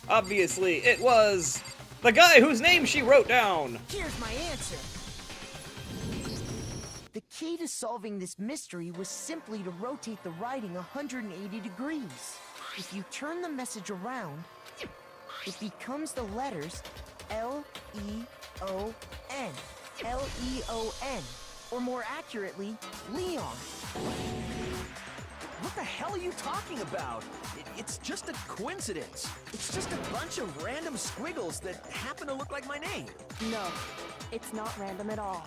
Obviously, it was the guy whose name she wrote down. Here's my answer. The key to solving this mystery was simply to rotate the writing 180 degrees. If you turn the message around, it becomes the letters L-E-O-N. L-E-O-N. Or more accurately, Leon. What the hell are you talking about? It's just a coincidence. It's just a bunch of random squiggles that happen to look like my name. No, it's not random at all.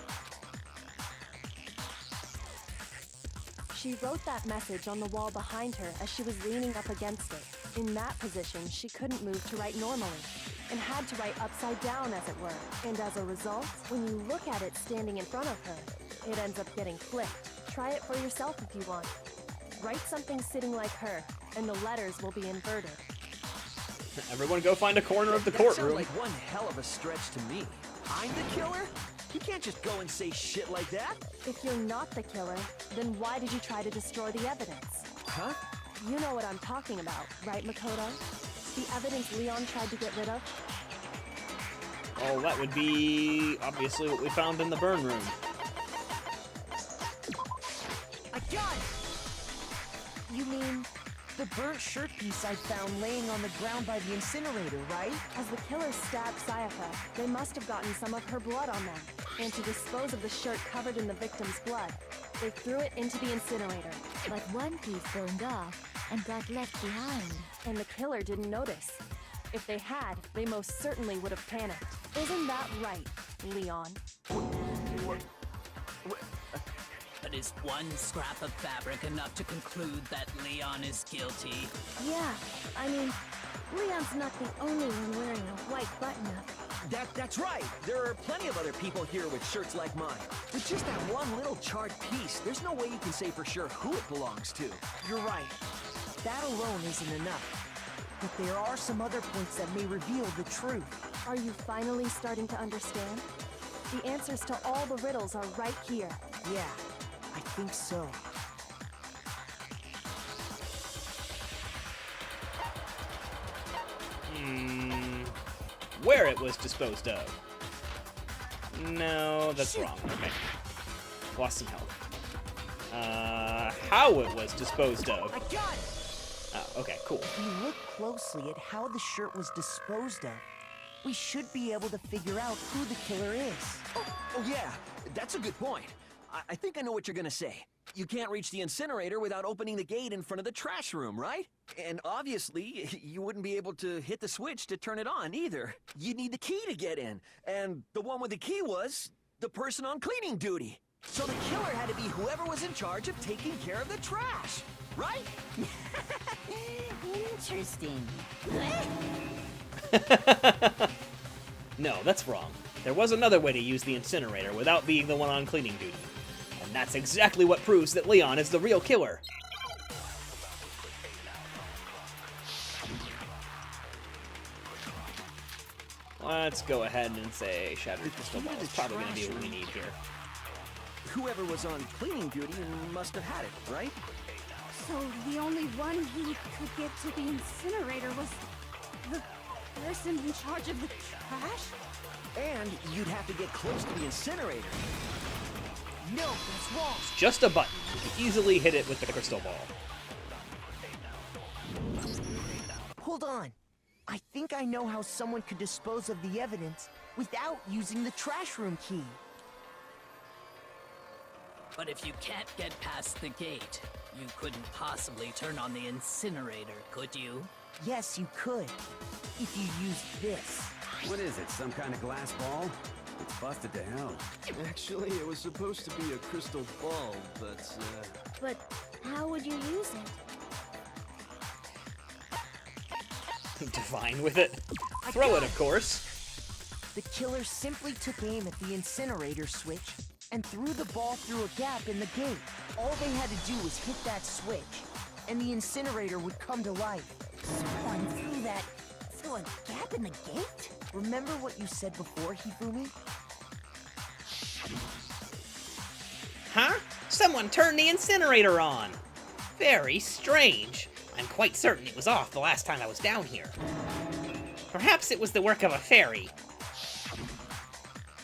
She wrote that message on the wall behind her as she was leaning up against it. In that position, she couldn't move to write normally, and had to write upside down, as it were. And as a result, when you look at it standing in front of her, it ends up getting flipped. Try it for yourself if you want. Write something sitting like her, and the letters will be inverted. Everyone go find a corner of the That courtroom. sounds like one hell of a stretch to me. I'm the killer? You can't just go and say shit like that. If you're not the killer, then why did you try to destroy the evidence? Huh? You know what I'm talking about, right, Makoto? The evidence Leon tried to get rid of? Oh, that would be obviously what we found in the burn room. I got it! You mean the burnt shirt piece I found laying on the ground by the incinerator, right? As the killer stabbed Sayaka, they must have gotten some of her blood on them. And to dispose of the shirt covered in the victim's blood, they threw it into the incinerator. But one piece burned off and got left behind. And the killer didn't notice. If they had, they most certainly would have panicked. Isn't that right, Leon? But is one scrap of fabric enough to conclude that Leon is guilty? Yeah, I mean, Leon's not the only one wearing a white button-up. That's right. There are plenty of other people here with shirts like mine. With just that one little charred piece, there's no way you can say for sure who it belongs to. You're right. That alone isn't enough. But there are some other points that may reveal the truth. Are you finally starting to understand? The answers to all the riddles are right here. Yeah, I think so. Where it was disposed of. No, that's wrong. Okay. Lost some health. How it was disposed of. I got it! Oh, okay, cool. If we look closely at how the shirt was disposed of, we should be able to figure out who the killer is. Oh yeah, that's a good point. I think I know what you're gonna say. You can't reach the incinerator without opening the gate in front of the trash room, right? And obviously, you wouldn't be able to hit the switch to turn it on either. You'd need the key to get in. And the one with the key was the person on cleaning duty. So the killer had to be whoever was in charge of taking care of the trash, right? Interesting. No, that's wrong. There was another way to use the incinerator without being the one on cleaning duty. And that's exactly what proves that Leon is the real killer. Let's go ahead and say Shattered Crystal Ball is probably going to be what we need here. Whoever was on cleaning duty must have had it, right? So the only one who could get to the incinerator was the person in charge of the trash? And you'd have to get close to the incinerator. No, that's wrong. It's just a button. You can easily hit it with the crystal ball. Hold on. I think I know how someone could dispose of the evidence without using the trash room key. But if you can't get past the gate, you couldn't possibly turn on the incinerator, could you? Yes, you could. If you used this. What is it, some kind of glass ball? It's busted to hell. Actually, it was supposed to be a crystal ball, but, But how would you use it? Divine with it. Throw it, of course. The killer simply took aim at the incinerator switch and threw the ball through a gap in the gate. All they had to do was hit that switch, and the incinerator would come to life. Someone threw a gap in the gate? Remember what you said before, Hifumi? Huh? Someone turned the incinerator on. Very strange. I'm quite certain it was off the last time I was down here. Perhaps it was the work of a fairy.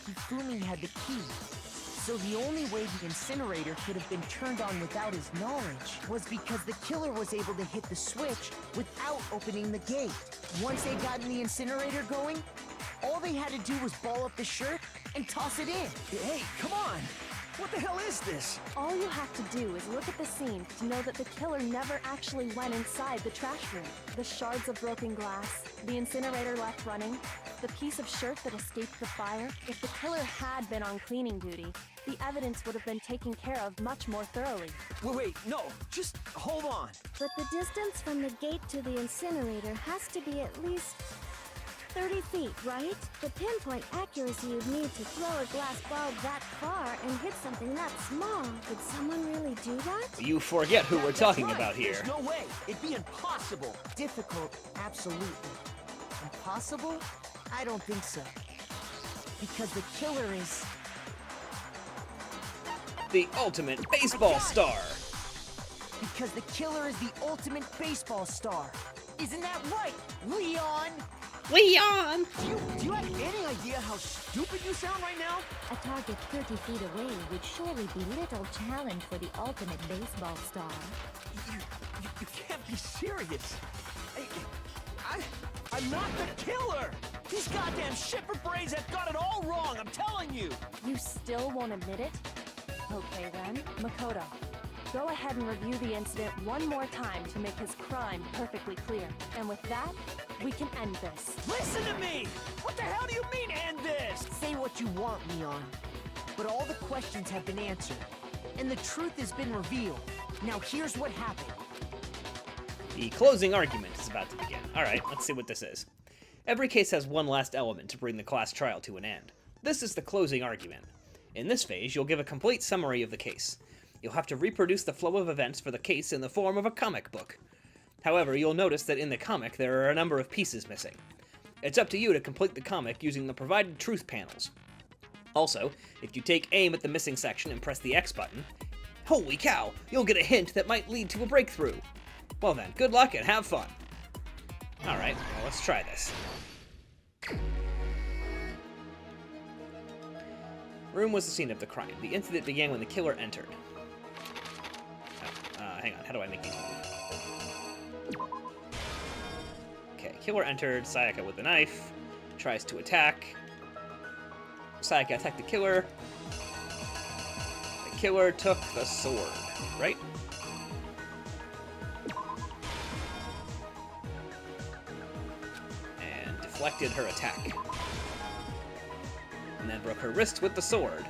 Hifumi had the key. So the only way the incinerator could have been turned on without his knowledge was because the killer was able to hit the switch without opening the gate. Once they got the incinerator going, all they had to do was ball up the shirt and toss it in. Hey, come on! What the hell is this? All you have to do is look at the scene to know that the killer never actually went inside the trash room. The shards of broken glass, the incinerator left running, the piece of shirt that escaped the fire. If the killer had been on cleaning duty, the evidence would have been taken care of much more thoroughly. Wait, no, just hold on. But the distance from the gate to the incinerator has to be at least 30 feet, right? The pinpoint accuracy you'd need to throw a glass ball that far and hit something that small. Could someone really do that? You forget who we're talking Right, about here. There's no way. It'd be impossible. Difficult, absolutely. Impossible? I don't think so. Because the killer is... The ultimate baseball star. Because the killer is the ultimate baseball star. Isn't that right, Leon? Leon! Do you have any idea how stupid you sound right now? A target 30 feet away would surely be little challenge for the ultimate baseball star. You can't be serious. I'm not the killer! These goddamn shipper brains have got it all wrong, I'm telling you! You still won't admit it? Okay then, Makoto. Go ahead and review the incident one more time to make his crime perfectly clear. And with that, we can end this. Listen to me! What the hell do you mean, end this? Say what you want, Leon. But all the questions have been answered. And the truth has been revealed. Now here's what happened. The closing argument is about to begin. Alright, let's see what this is. Every case has one last element to bring the class trial to an end. This is the closing argument. In this phase, you'll give a complete summary of the case. You'll have to reproduce the flow of events for the case in the form of a comic book. However, you'll notice that in the comic there are a number of pieces missing. It's up to you to complete the comic using the provided truth panels. Also, if you take aim at the missing section and press the X button, holy cow, you'll get a hint that might lead to a breakthrough. Well then, good luck and have fun. Alright, well, let's try this. Room was the scene of the crime. The incident began when the killer entered. Hang on, how do I make these move? Okay, killer entered, Sayaka with the knife, tries to attack. Sayaka attacked the killer. The killer took the sword, right? And deflected her attack. And then broke her wrist with the sword.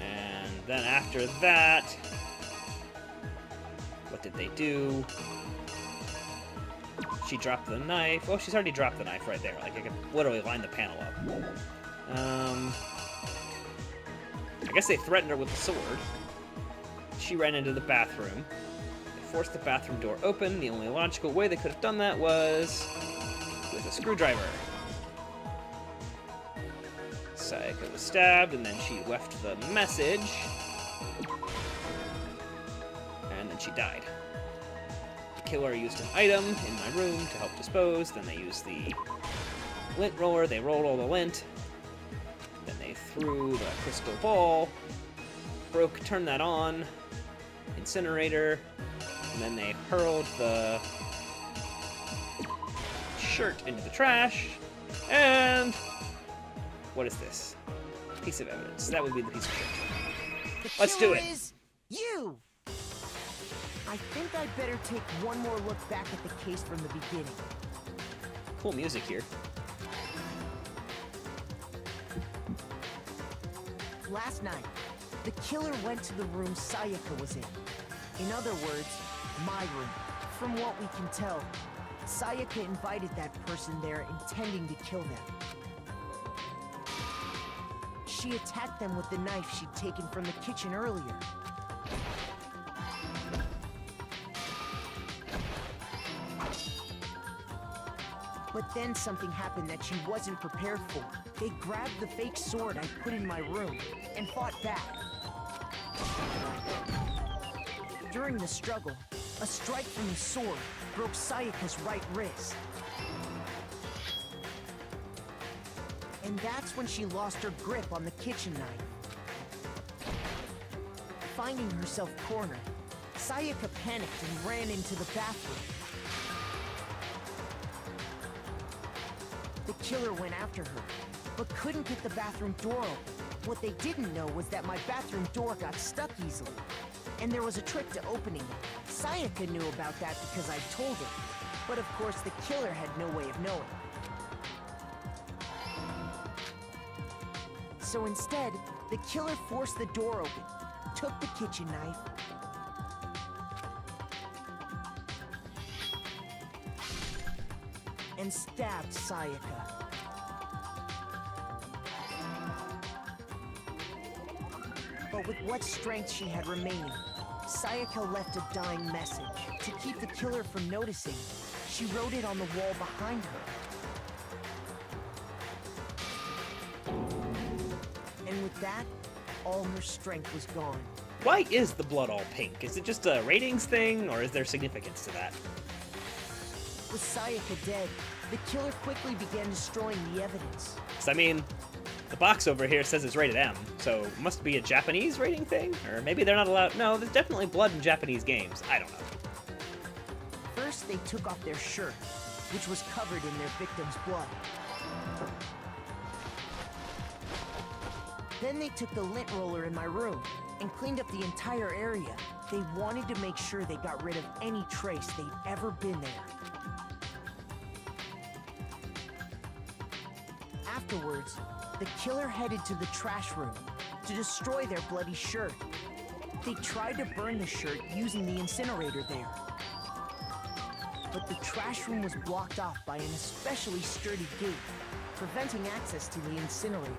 And then after that, what did they do? She dropped the knife. Oh, she's already dropped the knife right there. Like, I can literally line the panel up. I guess they threatened her with the sword. She ran into the bathroom. They forced the bathroom door open. The only logical way they could have done that was with a screwdriver. Sayaka was stabbed, and then she left the message. And then she died. The killer used an item in my room to help dispose. Then they used the lint roller. They rolled all the lint. Then they threw the crystal ball. Turned that on. Incinerator. And then they hurled the shirt into the trash. And what is this? Piece of evidence. That would be the piece of shirt. Let's do it. Is you. I think I'd better take one more look back at the case from the beginning. Cool music here. Last night, the killer went to the room Sayaka was in. In other words, my room. From what we can tell, Sayaka invited that person there intending to kill them. She attacked them with the knife she'd taken from the kitchen earlier. But then something happened that she wasn't prepared for. They grabbed the fake sword I put in my room and fought back. During the struggle, a strike from the sword broke Sayaka's right wrist. And that's when she lost her grip on the kitchen knife. Finding herself cornered, Sayaka panicked and ran into the bathroom. The killer went after her, but couldn't get the bathroom door open. What they didn't know was that my bathroom door got stuck easily, and there was a trick to opening it. Sayaka knew about that because I told her, but of course the killer had no way of knowing. So instead, the killer forced the door open, took the kitchen knife, and stabbed Sayaka. But with what strength she had remaining, Sayaka left a dying message. To keep the killer from noticing, she wrote it on the wall behind her. And with that, all her strength was gone. Why is the blood all pink? Is it just a ratings thing, or is there significance to that? With Sayaka dead, the killer quickly began destroying the evidence. 'Cause, I mean, the box over here says it's rated M, so it must be a Japanese rating thing? Or maybe they're not allowed... No, there's definitely blood in Japanese games. I don't know. First, they took off their shirt, which was covered in their victim's blood. Then they took the lint roller in my room and cleaned up the entire area. They wanted to make sure they got rid of any trace they'd ever been there. Afterwards, the killer headed to the trash room to destroy their bloody shirt. They tried to burn the shirt using the incinerator there. But the trash room was blocked off by an especially sturdy gate, preventing access to the incinerator.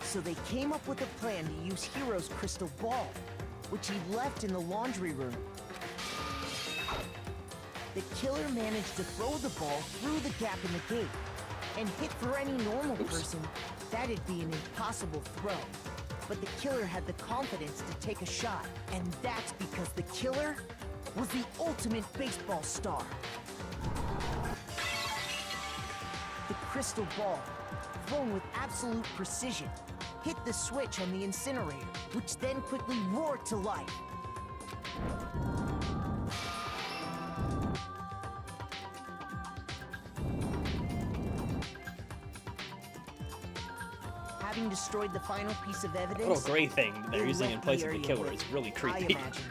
So they came up with a plan to use Hiro's crystal ball, which he left in the laundry room. The killer managed to throw the ball through the gap in the gate, and hit for any normal person, that'd be an impossible throw. But the killer had the confidence to take a shot, and that's because the killer was the ultimate baseball star. The crystal ball, thrown with absolute precision, hit the switch on the incinerator, which then quickly roared to life. Having destroyed the final piece of evidence, The little gray thing that they're it using in left place the of the area killer with, is really I creepy. imagine,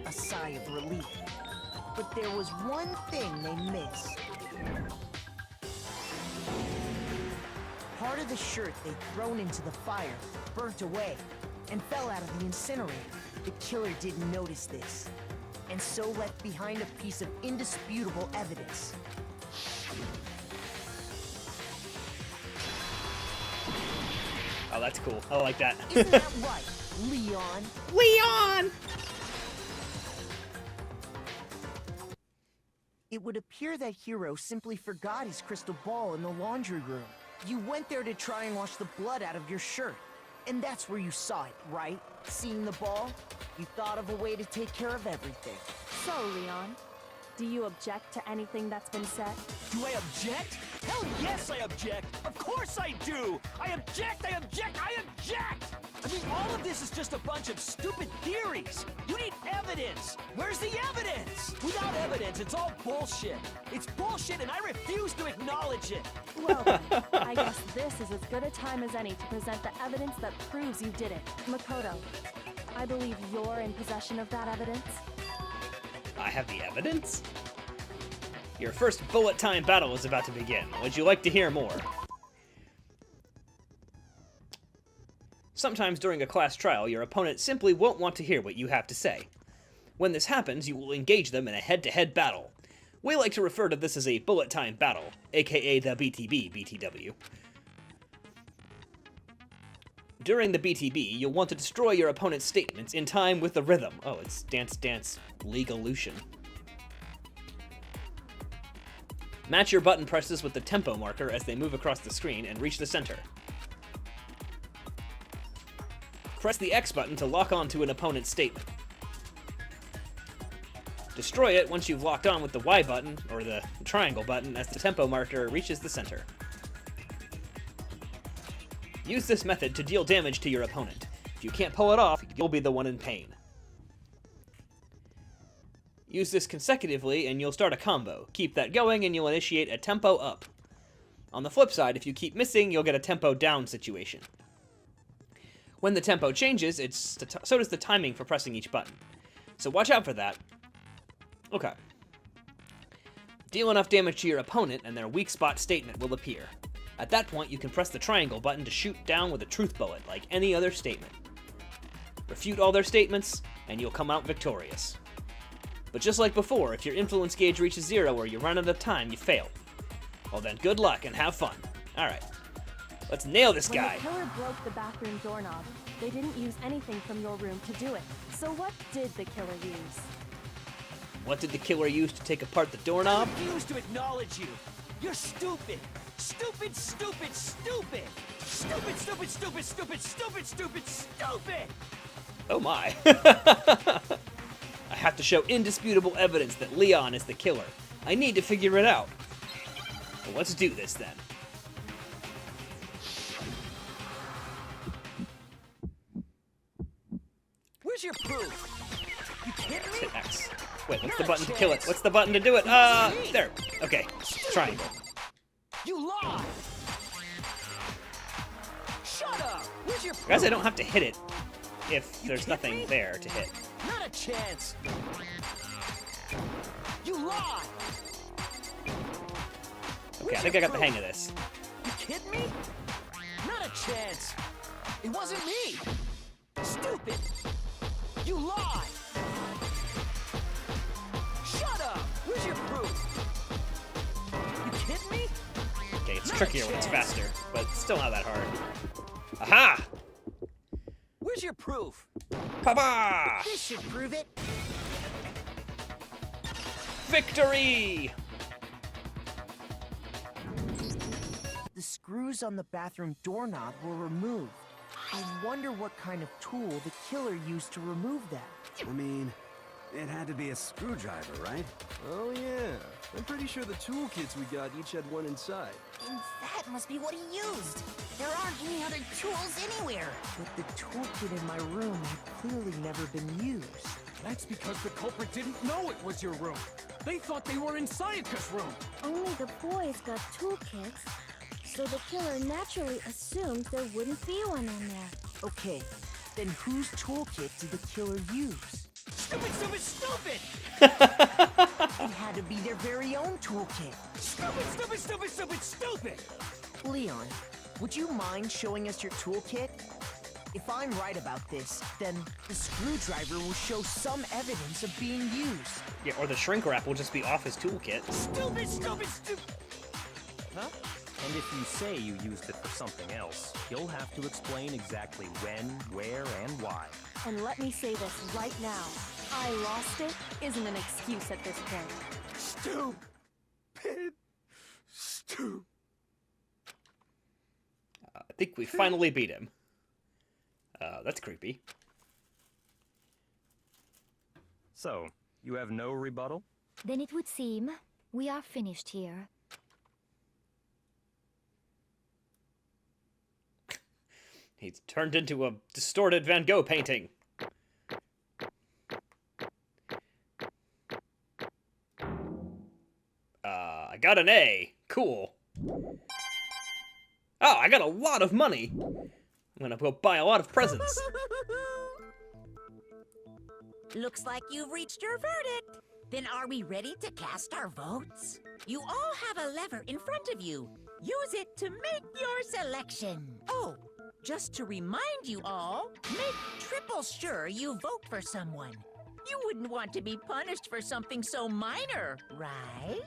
a sigh of relief. But there was one thing they missed. Part of the shirt they'd thrown into the fire burnt away and fell out of the incinerator. The killer didn't notice this, and so left behind a piece of indisputable evidence. Oh, that's cool. I like that. Isn't that right, Leon? Leon! It would appear that Hiro simply forgot his crystal ball in the laundry room. You went there to try and wash the blood out of your shirt. And that's where you saw it, right? Seeing the ball? You thought of a way to take care of everything. So, Leon, do you object to anything that's been said? Do I object? Hell yes, I object! Of course I do! I object! I object! I object! I mean, all of this is just a bunch of stupid theories! You need evidence! Where's the evidence? Without evidence, it's all bullshit! It's bullshit and I refuse to acknowledge it! Well then, I guess this is as good a time as any to present the evidence that proves you did it. Makoto, I believe you're in possession of that evidence. I have the evidence? Your first bullet time battle is about to begin. Would you like to hear more? Sometimes during a class trial, your opponent simply won't want to hear what you have to say. When this happens, you will engage them in a head-to-head battle. We like to refer to this as a bullet time battle, aka the BTB BTW. During the BTB, you'll want to destroy your opponent's statements in time with the rhythm. Oh, it's Dance Dance Legalution. Match your button presses with the tempo marker as they move across the screen and reach the center. Press the X button to lock on to an opponent's statement. Destroy it once you've locked on with the Y button, or the triangle button, as the tempo marker reaches the center. Use this method to deal damage to your opponent. If you can't pull it off, you'll be the one in pain. Use this consecutively and you'll start a combo. Keep that going and you'll initiate a tempo up. On the flip side, if you keep missing, you'll get a tempo down situation. When the tempo changes, so does the timing for pressing each button. So watch out for that. Okay. Deal enough damage to your opponent and their weak spot statement will appear. At that point, you can press the triangle button to shoot down with a truth bullet, like any other statement. Refute all their statements, and you'll come out victorious. But just like before, if your influence gauge reaches 0 or you run out of time, you fail. Well then, good luck and have fun. Alright, let's nail this guy. When the killer broke the bathroom doorknob, they didn't use anything from your room to do it. So what did the killer use? What did the killer use to take apart the doorknob? I refuse to acknowledge you. You're stupid. Stupid, stupid, stupid. Stupid, stupid, stupid, stupid, stupid, stupid, stupid. Oh my. I have to show indisputable evidence that Leon is the killer. I need to figure it out. Well, let's do this then. Where's your proof? You kidding me? Hit X. Wait, what's the button to kill it? What's the button to do it? There. Okay. Triangle. You lie. Shut up. Where's your proof? Guys, I don't have to hit it if there's nothing there to hit. Not a chance. You lie. Okay, I think I got the hang of this. You kidding me? Not a chance. It wasn't me. Stupid. You lie. Shut up. Where's your proof? You kidding me? Okay, it's trickier when it's faster, but still not that hard. Aha! Where's your proof? Papa! This should prove it. Victory! The screws on the bathroom doorknob were removed. I wonder what kind of tool the killer used to remove that. I mean, it had to be a screwdriver, right? Oh yeah. I'm pretty sure the toolkits we got each had one inside. And that must be what he used. There aren't any other tools anywhere. But the toolkit in my room had clearly never been used. That's because the culprit didn't know it was your room. They thought they were in Sayaka's room. Only the boys got toolkits, so the killer naturally assumed there wouldn't be one in there. Okay, then whose toolkit did the killer use? Stupid, stupid, stupid! It had to be their very own toolkit. Stupid, stupid, stupid, stupid, stupid! Leon, would you mind showing us your toolkit? If I'm right about this, then the screwdriver will show some evidence of being used. Yeah, or the shrink wrap will just be off his toolkit. Stupid, stupid, stupid! Huh? And if you say you used it for something else, you'll have to explain exactly when, where, and why. And let me say this right now. I lost it isn't an excuse at this point. Stupid. Stupid. I think we finally beat him. That's creepy. So, you have no rebuttal? Then it would seem we are finished here. He's turned into a distorted Van Gogh painting. I got an A. Cool. Oh, I got a lot of money. I'm gonna go buy a lot of presents. Looks like you've reached your verdict. Then are we ready to cast our votes? You all have a lever in front of you. Use it to make your selection. Oh, just to remind you all, make triple sure you vote for someone. You wouldn't want to be punished for something so minor, right?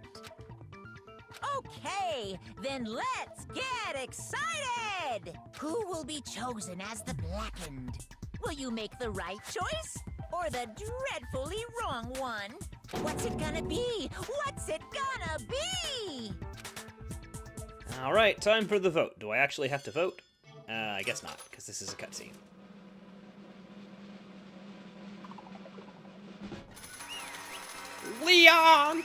Okay, then let's get excited! Who will be chosen as the Blackened? Will you make the right choice? Or the dreadfully wrong one? What's it gonna be? What's it gonna be? Alright, time for the vote. Do I actually have to vote? I guess not, because this is a cutscene. Leon!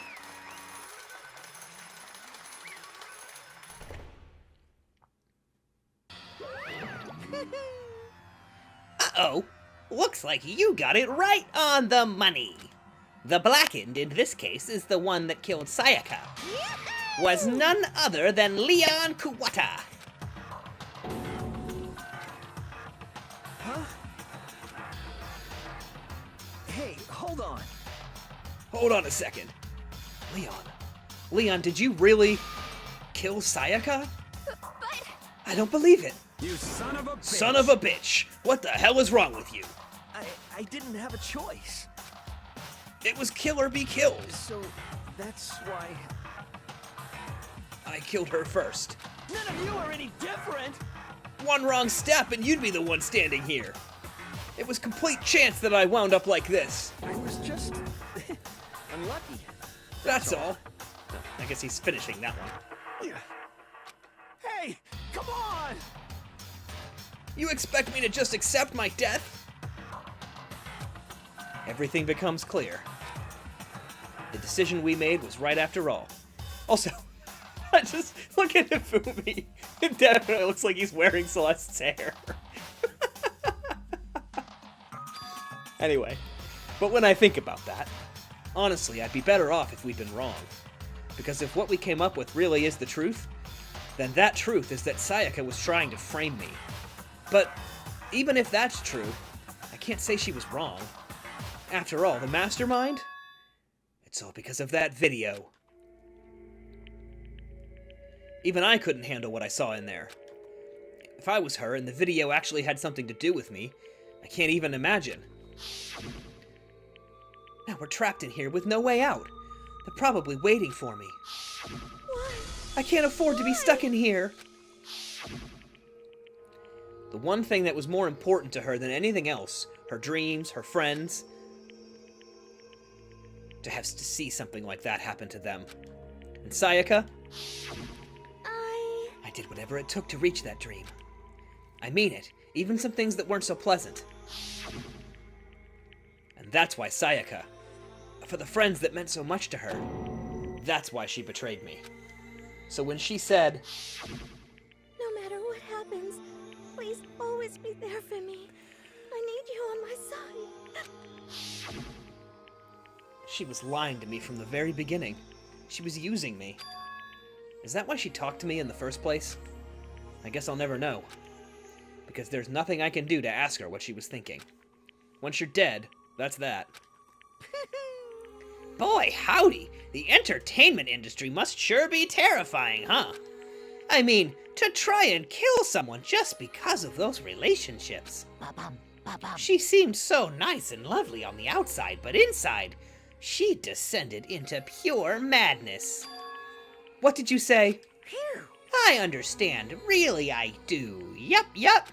Uh-oh. Looks like you got it right on the money. The Blackened, in this case, is the one that killed Sayaka. Was none other than Leon Kuwata. Huh? Hey, hold on. Hold on a second. Leon, did you really kill Sayaka? But... I don't believe it. You son of a bitch! Son of a bitch! What the hell is wrong with you? I didn't have a choice. It was kill or be killed. So, that's why... I killed her first. None of you are any different! One wrong step and you'd be the one standing here. It was complete chance that I wound up like this. I was just... unlucky. That's all. I guess he's finishing that one. Hey, come on! You expect me to just accept my death? Everything becomes clear. The decision we made was right after all. Also, I just look at Hifumi. It definitely looks like he's wearing Celeste's hair. Anyway, but when I think about that, honestly, I'd be better off if we'd been wrong. Because if what we came up with really is the truth, then that truth is that Sayaka was trying to frame me. But even if that's true, I can't say she was wrong. After all, the mastermind? It's all because of that video. Even I couldn't handle what I saw in there. If I was her and the video actually had something to do with me, I can't even imagine. Now we're trapped in here with no way out. They're probably waiting for me. Why? I can't afford to be stuck in here. The one thing that was more important to her than anything else, her dreams, her friends, to have to see something like that happen to them. And Sayaka? I did whatever it took to reach that dream. I mean it, even some things that weren't so pleasant. And that's why Sayaka, for the friends that meant so much to her, that's why she betrayed me. So when she said, No matter what happens, please always be there for me. I need you on my side. she was lying to me from the very beginning. She was using me. Is that why she talked to me in the first place? I guess I'll never know. Because there's nothing I can do to ask her what she was thinking. Once you're dead, that's that. Boy, howdy! The entertainment industry must sure be terrifying, huh? I mean, to try and kill someone just because of those relationships. She seemed so nice and lovely on the outside, but inside, she descended into pure madness. What did you say? I understand. Really, I do. Yup.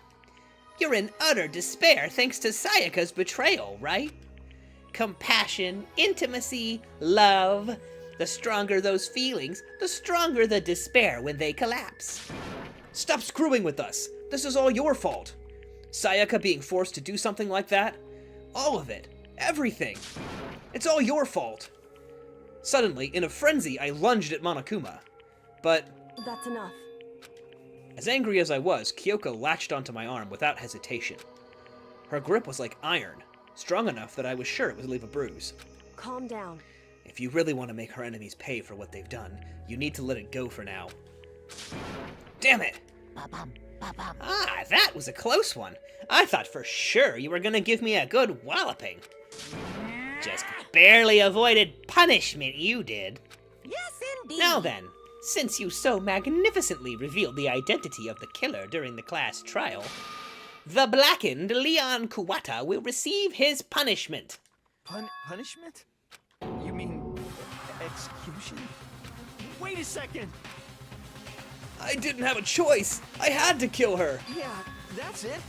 You're in utter despair thanks to Sayaka's betrayal, right? Compassion, intimacy, love. The stronger those feelings, the stronger the despair when they collapse. Stop screwing with us. This is all your fault. Sayaka being forced to do something like that? All of it. Everything. It's all your fault. Suddenly, in a frenzy, I lunged at Monokuma. But... That's enough. As angry as I was, Kyoko latched onto my arm without hesitation. Her grip was like iron, strong enough that I was sure it would leave a bruise. Calm down. If you really want to make her enemies pay for what they've done, you need to let it go for now. Damn it! Ah, that was a close one. I thought for sure you were gonna give me a good walloping. Just barely avoided punishment, you did. Yes, indeed. Now then, since you so magnificently revealed the identity of the killer during the class trial, the blackened Leon Kuwata will receive his punishment. Punishment? You mean execution? Wait a second! I didn't have a choice. I had to kill her. Yeah, that's it.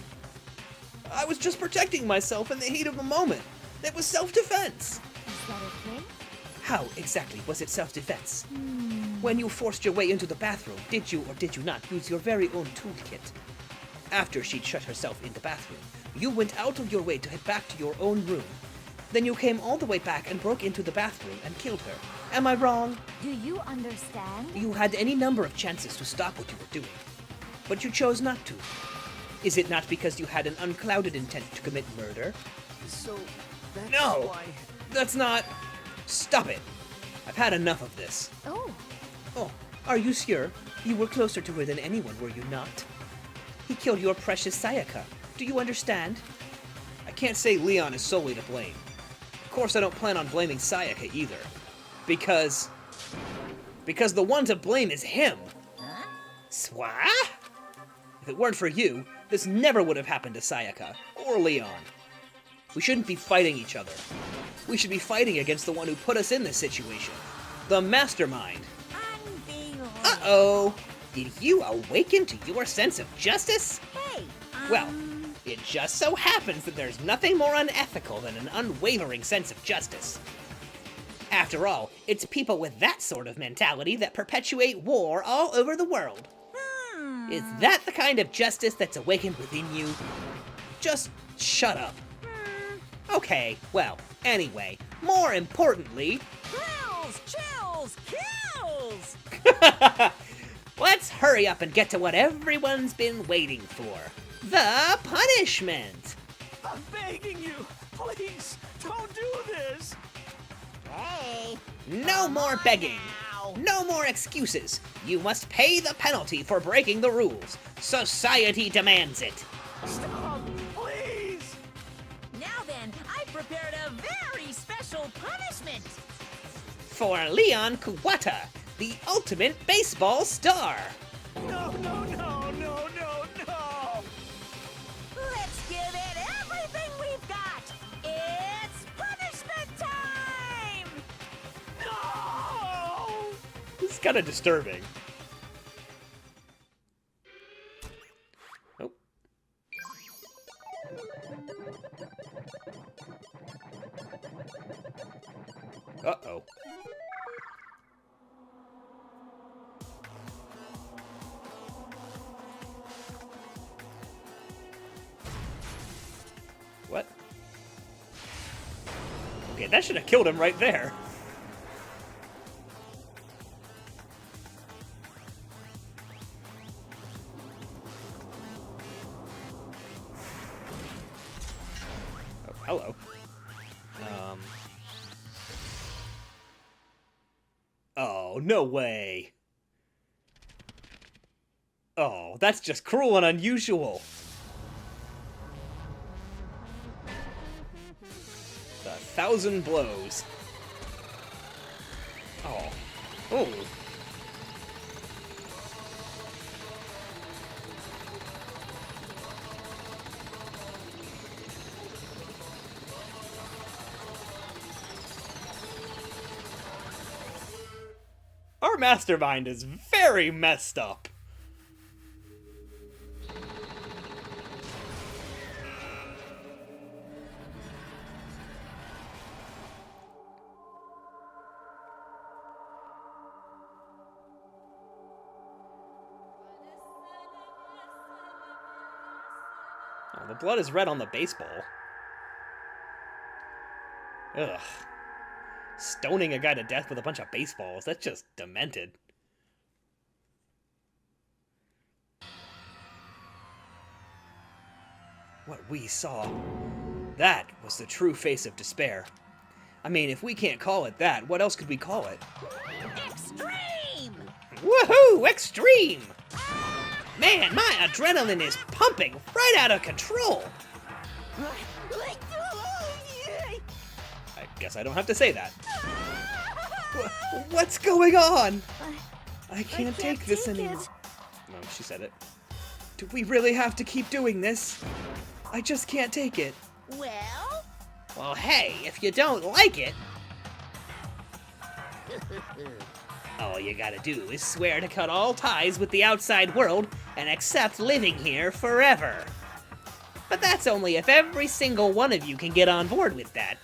I was just protecting myself in the heat of the moment. It was self-defense. Is that okay? How exactly was it self-defense? When you forced your way into the bathroom, did you or did you not use your very own toolkit? After she'd shut herself in the bathroom, you went out of your way to head back to your own room. Then you came all the way back and broke into the bathroom and killed her. Am I wrong? Do you understand? You had any number of chances to stop what you were doing, but you chose not to. Is it not because you had an unclouded intent to commit murder? So, that's No! why... That's not... Stop it! I've had enough of this. Oh, Oh, are you sure? You were closer to her than anyone, were you not? He killed your precious Sayaka. Do you understand? I can't say Leon is solely to blame. Of course, I don't plan on blaming Sayaka either. Because the one to blame is him. Swa? If it weren't for you, this never would have happened to Sayaka, or Leon. We shouldn't be fighting each other. We should be fighting against the one who put us in this situation. The mastermind. Uh-oh! Did you awaken to your sense of justice? Hey, Well, it just so happens that there's nothing more unethical than an unwavering sense of justice. After all, it's people with that sort of mentality that perpetuate war all over the world. Is that the kind of justice that's awakened within you? Just shut up. Okay, well, anyway, more importantly... Thrills, chills, kills! Let's hurry up and get to what everyone's been waiting for. The punishment! I'm begging you! Please, don't do this! Hey! No more begging! No more excuses! You must pay the penalty for breaking the rules. Society demands it! Stop, please! Now then, I prepared a very special punishment! For Leon Kuwata, the ultimate baseball star! No, no, no, no, no, no! Let's give it everything we've got! It's punishment time! No! This is kind of disturbing. Oh. Uh-oh. What? Okay, that should have killed him right there. Oh, hello. Oh, no way. Oh, that's just cruel and unusual. The 1,000 blows. Oh. Oh. Our mastermind is very messed up. Oh, the blood is red on the baseball. Ugh. Stoning a guy to death with a bunch of baseballs, that's just demented. What we saw, that was the true face of despair. I mean, if we can't call it that, what else could we call it? Extreme! Woohoo! Extreme! Man, my adrenaline is pumping right out of control! I guess I don't have to say that. What's going on? I can't take this anymore. No, she said it. Do we really have to keep doing this? I just can't take it. Well? Well, hey, if you don't like it... all you gotta do is swear to cut all ties with the outside world and accept living here forever. But that's only if every single one of you can get on board with that.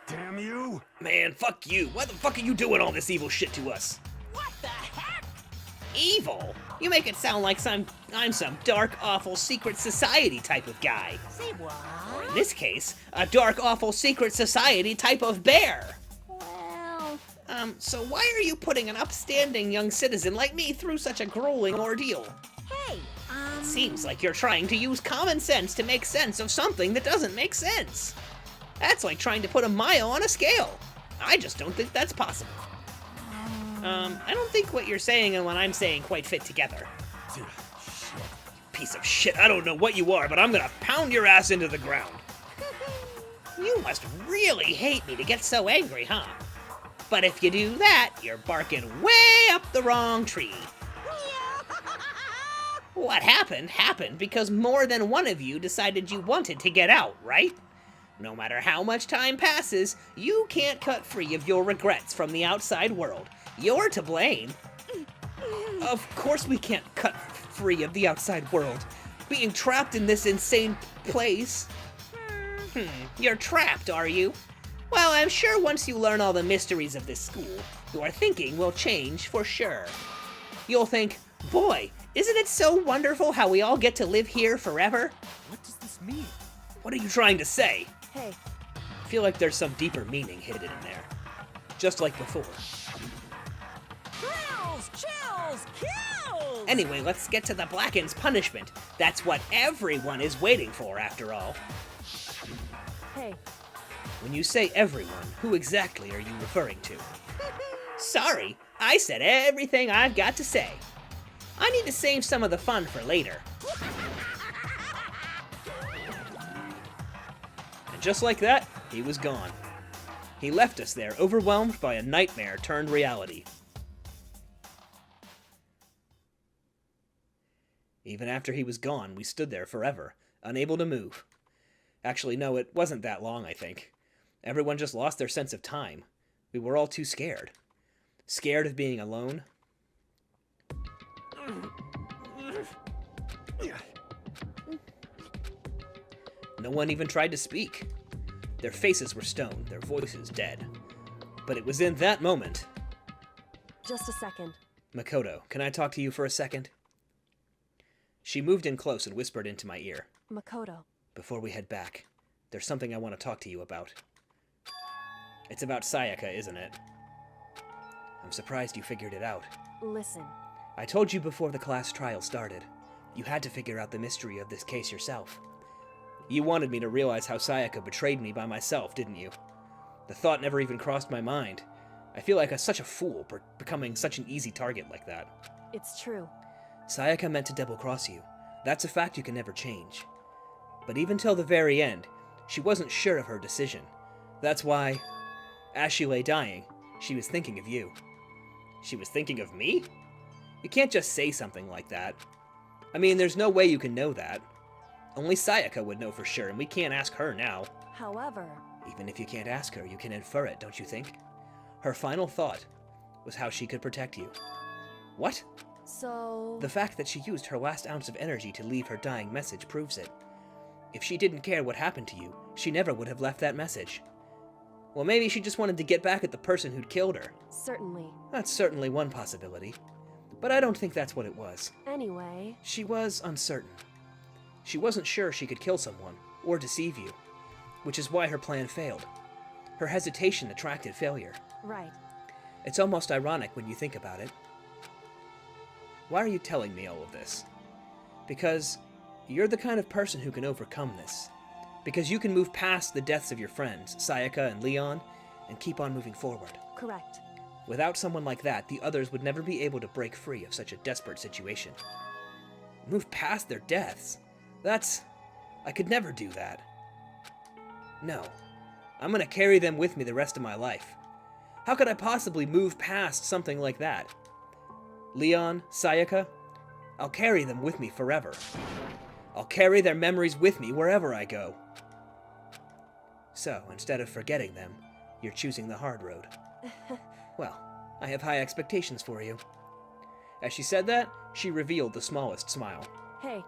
Damn you! Man, fuck you. Why the fuck are you doing all this evil shit to us? What the heck? Evil? You make it sound like I'm some dark, awful secret society type of guy. Say what? Or in this case, a dark, awful secret society type of bear. well, So why are you putting an upstanding young citizen like me through such a grueling ordeal? Hey, Seems like you're trying to use common sense to make sense of something that doesn't make sense. That's like trying to put a mile on a scale. I just don't think that's possible. I don't think what you're saying and what I'm saying quite fit together. Shit. Piece of shit, I don't know what you are, but I'm gonna pound your ass into the ground. You must really hate me to get so angry, huh? But if you do that, you're barking way up the wrong tree. What happened because more than one of you decided you wanted to get out, right? No matter how much time passes, you can't cut free of your regrets from the outside world. You're to blame. Of course we can't cut free of the outside world. Being trapped in this insane place. You're trapped, are you? Well, I'm sure once you learn all the mysteries of this school, your thinking will change for sure. You'll think, boy, isn't it so wonderful how we all get to live here forever? What does this mean? What are you trying to say? Hey, I feel like there's some deeper meaning hidden in there. Just like before. Thrills, chills, kills! Anyway, let's get to the Blacken's punishment. That's what everyone is waiting for, after all. hey, When you say everyone, who exactly are you referring to? Sorry, I said everything I've got to say. I need to save some of the fun for later. And just like that, he was gone. He left us there, overwhelmed by a nightmare turned reality. Even after he was gone, we stood there forever, unable to move. Actually, no, it wasn't that long, I think. Everyone just lost their sense of time. We were all too scared. Scared of being alone. No one even tried to speak. Their faces were stone, their voices dead. But it was in that moment. just a second. Makoto, can I talk to you for a second? She moved in close and whispered into my ear. Makoto. Before we head back, there's something I want to talk to you about. It's about Sayaka, isn't it? I'm surprised you figured it out. Listen. I told you before the class trial started. You had to figure out the mystery of this case yourself. You wanted me to realize how Sayaka betrayed me by myself, didn't you? The thought never even crossed my mind. I feel like such a fool for becoming such an easy target like that. It's true. Sayaka meant to double-cross you. That's a fact you can never change. But even till the very end, she wasn't sure of her decision. That's why, as she lay dying, she was thinking of you. She was thinking of me? You can't just say something like that. I mean, there's no way you can know that. Only Sayaka would know for sure, and we can't ask her now. However... Even if you can't ask her, you can infer it, don't you think? Her final thought was how she could protect you. What? So... The fact that she used her last ounce of energy to leave her dying message proves it. If she didn't care what happened to you, she never would have left that message. Well, maybe she just wanted to get back at the person who'd killed her. Certainly. That's certainly one possibility. But I don't think that's what it was. Anyway... She was uncertain. She wasn't sure she could kill someone, or deceive you, which is why her plan failed. Her hesitation attracted failure. Right. It's almost ironic when you think about it. Why are you telling me all of this? Because you're the kind of person who can overcome this. Because you can move past the deaths of your friends, Sayaka and Leon, and keep on moving forward. Correct. Without someone like that, the others would never be able to break free of such a desperate situation. Move past their deaths? I could never do that. No. I'm gonna carry them with me the rest of my life. How could I possibly move past something like that? Leon, Sayaka, I'll carry them with me forever. I'll carry their memories with me wherever I go. So, instead of forgetting them, you're choosing the hard road. Well, I have high expectations for you. As she said that, she revealed the smallest smile. Hey.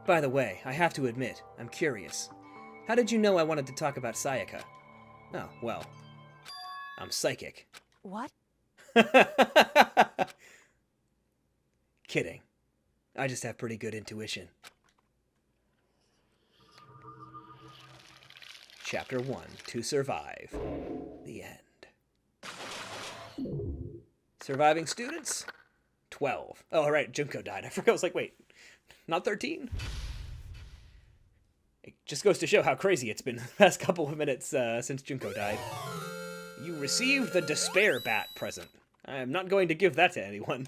By the way, I have to admit, I'm curious. How did you know I wanted to talk about Sayaka? Oh, well, I'm psychic. What? Kidding. I just have pretty good intuition. Chapter 1, To Survive. The End. Surviving students? 12. Oh, right, Junko died. I forgot. I was like, wait, not 13? It just goes to show how crazy it's been the past couple of minutes since Junko died. You received the Despair Bat present. I am not going to give that to anyone.